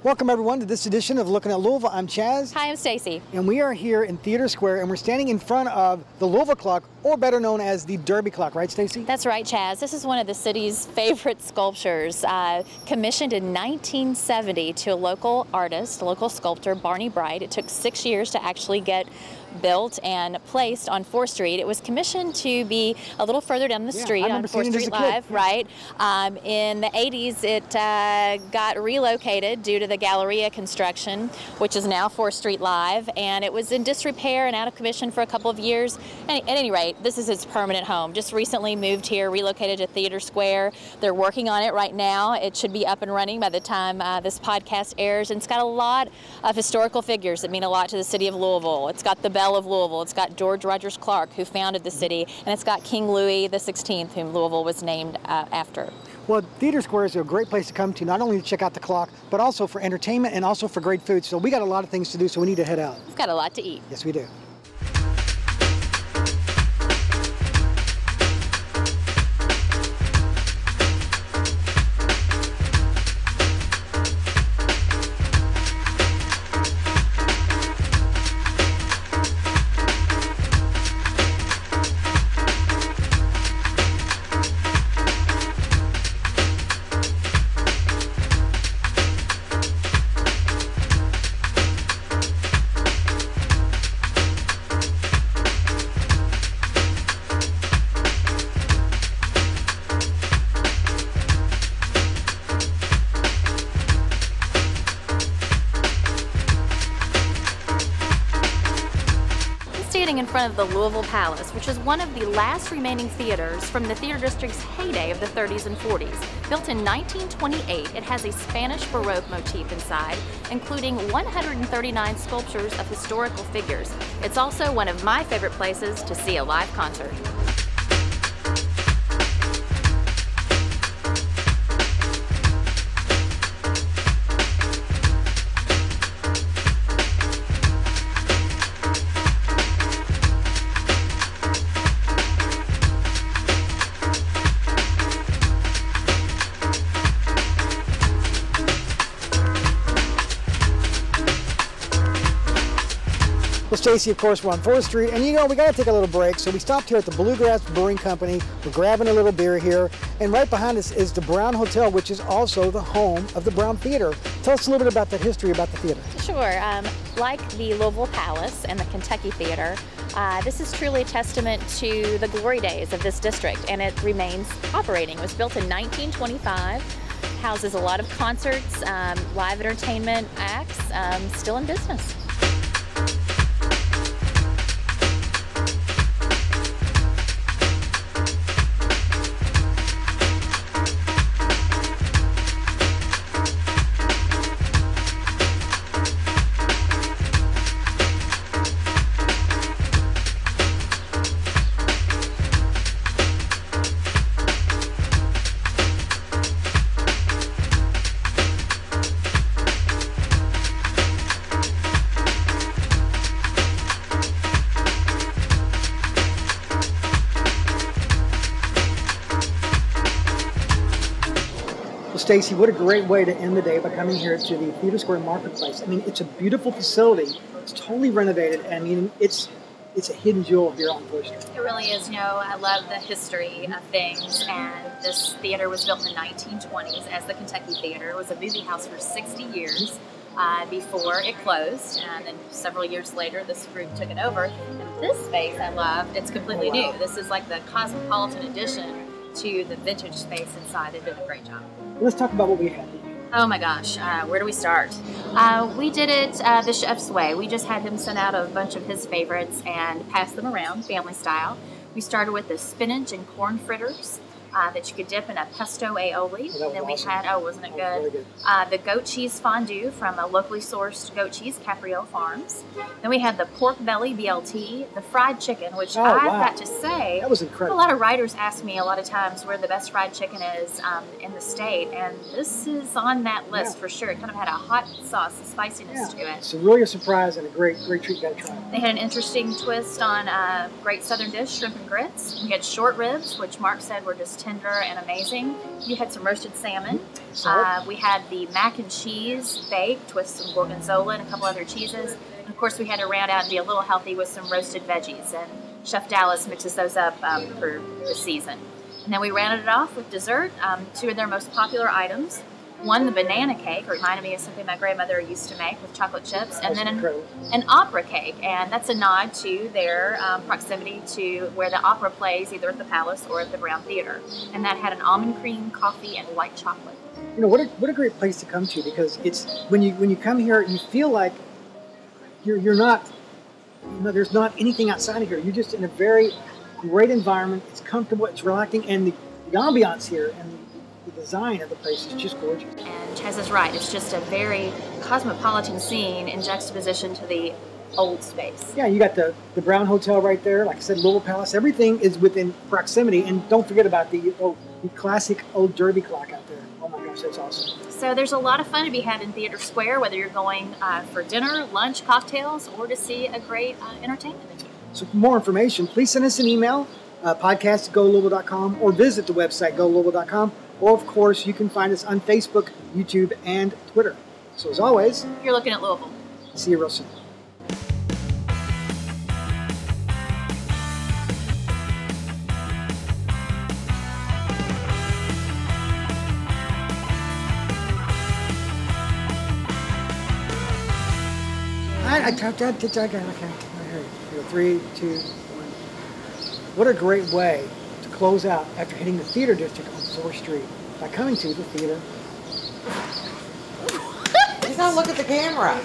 Welcome everyone to this edition of Looking at Louisville. I'm Chaz. Hi, I'm Stacy. And we are here in Theater Square and we're standing in front of the Louisville clock, or better known as the Derby clock, right Stacy? That's right, Chaz. This is one of the city's favorite sculptures, commissioned in 1970 to a local artist, a local sculptor, Barney Bright. It took 6 years to actually get built and placed on 4th Street. It was commissioned to be a little further down the street on 4th Street Live, right? In the 80s, it got relocated due to the Galleria construction, which is now 4th Street Live, and it was in disrepair and out of commission for a couple of years. And at any rate, this is its permanent home. Just recently moved here, relocated to Theater Square. They're working on it right now. It should be up and running by the time this podcast airs, and it's got a lot of historical figures that mean a lot to the city of Louisville. It's got the Belle of Louisville. It's got George Rogers Clark, who founded the city, and it's got King Louis XVI, whom Louisville was named after. Well, Theater Square is a great place to come to, not only to check out the clock, but also for entertainment and also for great food. So we got a lot of things to do, so we need to head out. We've got a lot to eat. Yes, we do. Standing in front of the Louisville Palace, which is one of the last remaining theaters from the theater district's heyday of the 30s and 40s. Built in 1928, it has a Spanish Baroque motif inside, including 139 sculptures of historical figures. It's also one of my favorite places to see a live concert. Well, Stacy, of course, we're on 4th Street, and we got to take a little break, so we stopped here at the Bluegrass Brewing Company. We're grabbing a little beer here, and right behind us is the Brown Hotel, which is also the home of the Brown Theater. Tell us a little bit about that history about the theater. Sure. Like the Louisville Palace and the Kentucky Theater, this is truly a testament to the glory days of this district, and it remains operating. It was built in 1925, houses a lot of concerts, live entertainment acts, still in business. Well, Stacy, what a great way to end the day by coming here to the Theater Square Marketplace. I mean, it's a beautiful facility. It's totally renovated. I mean, it's a hidden jewel here on 4th Street. It really is. I love the history of things, and this theater was built in the 1920s as the Kentucky Theater. It was a movie house for 60 years before it closed, and then several years later this group took it over. And this space I love. It's completely new. This is like the cosmopolitan addition to the vintage space inside. They've done a great job. Let's talk about what we have. Oh my gosh, where do we start? We did it the chef's way. We just had him send out a bunch of his favorites and pass them around, family style. We started with the spinach and corn fritters that you could dip in a pesto aioli. Oh, and then awesome. we had, wasn't it good? Really good. The goat cheese fondue from a locally sourced goat cheese, Caprio Farms. Then we had the pork belly BLT, the fried chicken, which I've got to say, that was incredible. A lot of writers ask me a lot of times where the best fried chicken is in the state, and this is on that list for sure. It kind of had a hot sauce, a spiciness to it. It's really a surprise and a great treat you got to try. They had an interesting twist on a great southern dish, shrimp and grits. We had short ribs, which Mark said were just tender and amazing. You had some roasted salmon. Salad. We had the mac and cheese baked with some gorgonzola and a couple other cheeses. And of course, we had to round out and be a little healthy with some roasted veggies. And Chef Dallas mixes those up for the season. And then we rounded it off with dessert, two of their most popular items. One, the banana cake, reminded me of something my grandmother used to make with chocolate chips. And then an opera cake, and that's a nod to their proximity to where the opera plays, either at the Palace or at the Brown Theater. And that had an almond cream, coffee, and white chocolate. You know, what a great place to come to, because it's when you come here, you feel like you're not, there's not anything outside of here. You're just in a very great environment. It's comfortable, it's relaxing, and the ambiance here and the design of the place is just gorgeous. And Chaz is right. It's just a very cosmopolitan scene in juxtaposition to the old space. Yeah, you got the Brown Hotel right there. Like I said, Louisville Palace. Everything is within proximity. And don't forget about the classic old derby clock out there. Oh my gosh, that's awesome. So there's a lot of fun to be had in Theater Square, whether you're going for dinner, lunch, cocktails, or to see a great entertainment venue. So for more information, please send us an email, podcast@golouisville.com, or visit the website, golouisville.com. Or, of course, you can find us on Facebook, YouTube, and Twitter. So, as always, you're looking at Louisville. See you real soon. Okay. 3, 2, 1. What a great way to close out after hitting the theater district on 4th Street by coming to the theater. Just don't look at the camera.